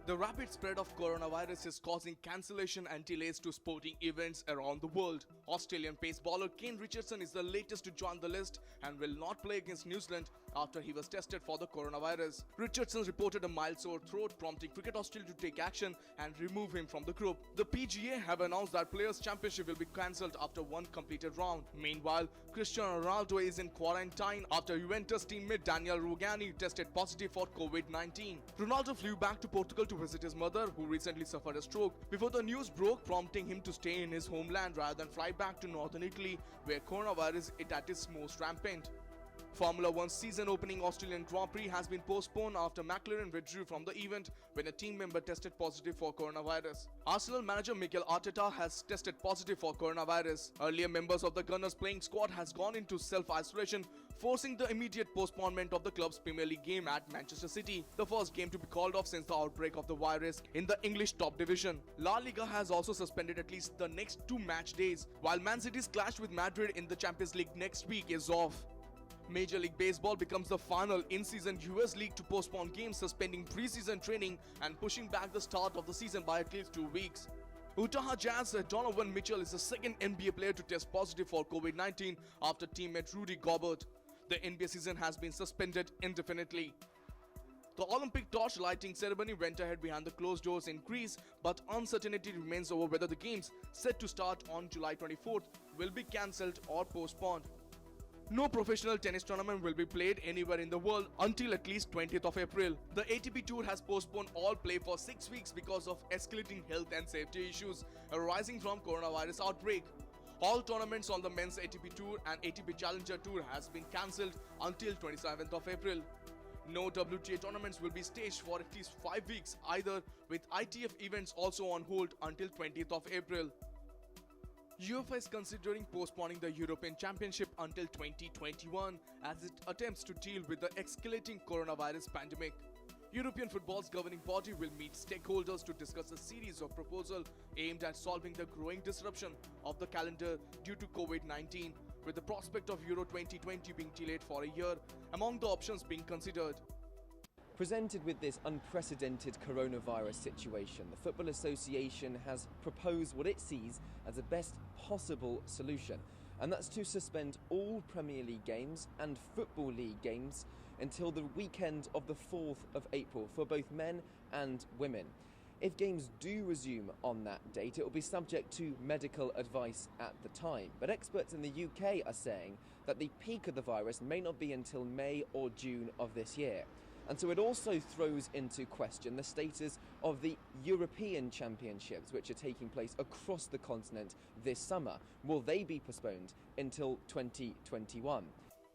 The rapid spread of coronavirus is causing cancellation and delays to sporting events around the world. Australian pace bowler Kane Richardson is the latest to join the list and will not play against New Zealand after he was tested for the coronavirus. Richardson reported a mild sore throat, prompting Cricket Australia to take action and remove him from the group. The PGA have announced that Players' Championship will be cancelled after one completed round. Meanwhile, Cristiano Ronaldo is in quarantine after Juventus teammate Daniel Rugani tested positive for COVID-19. Ronaldo flew back to Portugal to visit his mother, who recently suffered a stroke, before the news broke, prompting him to stay in his homeland rather than fly back to northern Italy, where coronavirus is at its most rampant. Formula 1 season-opening Australian Grand Prix has been postponed after McLaren withdrew from the event when a team member tested positive for coronavirus. Arsenal manager Mikel Arteta has tested positive for coronavirus. Earlier members of the Gunners playing squad has gone into self-isolation, forcing the immediate postponement of the club's Premier League game at Manchester City, the first game to be called off since the outbreak of the virus in the English top division. La Liga has also suspended at least the next 2 match days, while Man City's clash with Madrid in the Champions League next week is off. Major League Baseball becomes the final in-season US League to postpone games, suspending preseason training and pushing back the start of the season by at least 2 weeks. Utah Jazz Donovan Mitchell is the second NBA player to test positive for COVID-19 after teammate Rudy Gobert. The NBA season has been suspended indefinitely. The Olympic torch lighting ceremony went ahead behind the closed doors in Greece, but uncertainty remains over whether the games, set to start on July 24th, will be cancelled or postponed. No professional tennis tournament will be played anywhere in the world until at least 20th of April. The ATP Tour has postponed all play for 6 weeks because of escalating health and safety issues arising from coronavirus outbreak. All tournaments on the men's ATP Tour and ATP Challenger Tour has been cancelled until 27th of April. No WTA tournaments will be staged for at least 5 weeks either, with ITF events also on hold until 20th of April. UEFA is considering postponing the European Championship until 2021 as it attempts to deal with the escalating coronavirus pandemic. European football's governing body will meet stakeholders to discuss a series of proposals aimed at solving the growing disruption of the calendar due to COVID-19, with the prospect of Euro 2020 being delayed for a year among the options being considered. Presented with this unprecedented coronavirus situation, the Football Association has proposed what it sees as the best possible solution, and that's to suspend all Premier League games and Football League games until the weekend of the 4th of April for both men and women. If games do resume on that date, it will be subject to medical advice at the time. But experts in the UK are saying that the peak of the virus may not be until May or June of this year. And so it also throws into question the status of the European Championships, which are taking place across the continent this summer. Will they be postponed until 2021?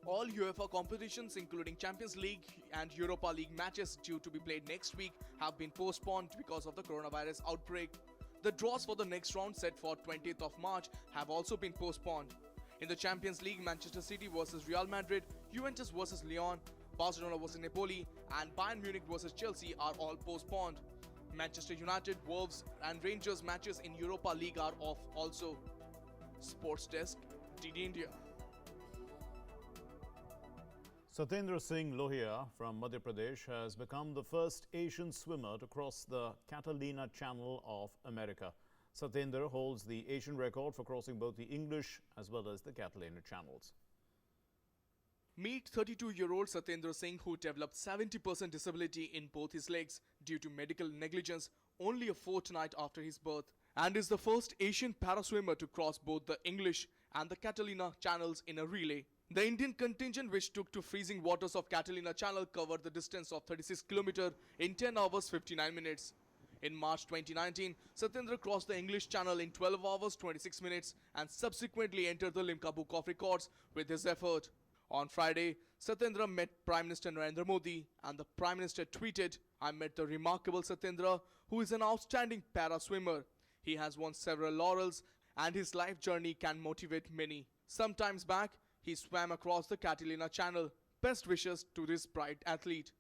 All UEFA competitions, including Champions League and Europa League matches due to be played next week, have been postponed because of the coronavirus outbreak. The draws for the next round, set for 20th of March, have also been postponed. In the Champions League, Manchester City versus Real Madrid, Juventus versus Lyon, Barcelona versus Napoli, and Bayern Munich versus Chelsea are all postponed. Manchester United, Wolves and Rangers matches in Europa League are off also. Sports Desk, DD India. Satyendra Singh Lohia from Madhya Pradesh has become the first Asian swimmer to cross the Catalina Channel of America. Satyendra holds the Asian record for crossing both the English as well as the Catalina channels. Meet 32-year-old Satyendra Singh, who developed 70% disability in both his legs due to medical negligence only a fortnight after his birth, and is the first Asian paraswimmer to cross both the English and the Catalina channels in a relay. The Indian contingent, which took to freezing waters of Catalina Channel, covered the distance of 36 km in 10 hours 59 minutes. In March 2019, Satyendra crossed the English Channel in 12 hours 26 minutes and subsequently entered the Limca Book of Records with his effort. On Friday, Satyendra met Prime Minister Narendra Modi, and the Prime Minister tweeted, "I met the remarkable Satyendra, who is an outstanding para-swimmer. He has won several laurels and his life journey can motivate many. Some times back, he swam across the Catalina Channel. Best wishes to this bright athlete."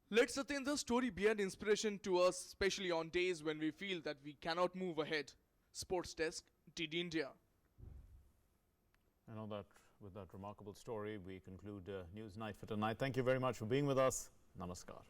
Let Satyendra's story be an inspiration to us, especially on days when we feel that we cannot move ahead. Sports Desk, DD India. I know that with that remarkable story, we conclude News Night for tonight. Thank you very much for being with us. Namaskar.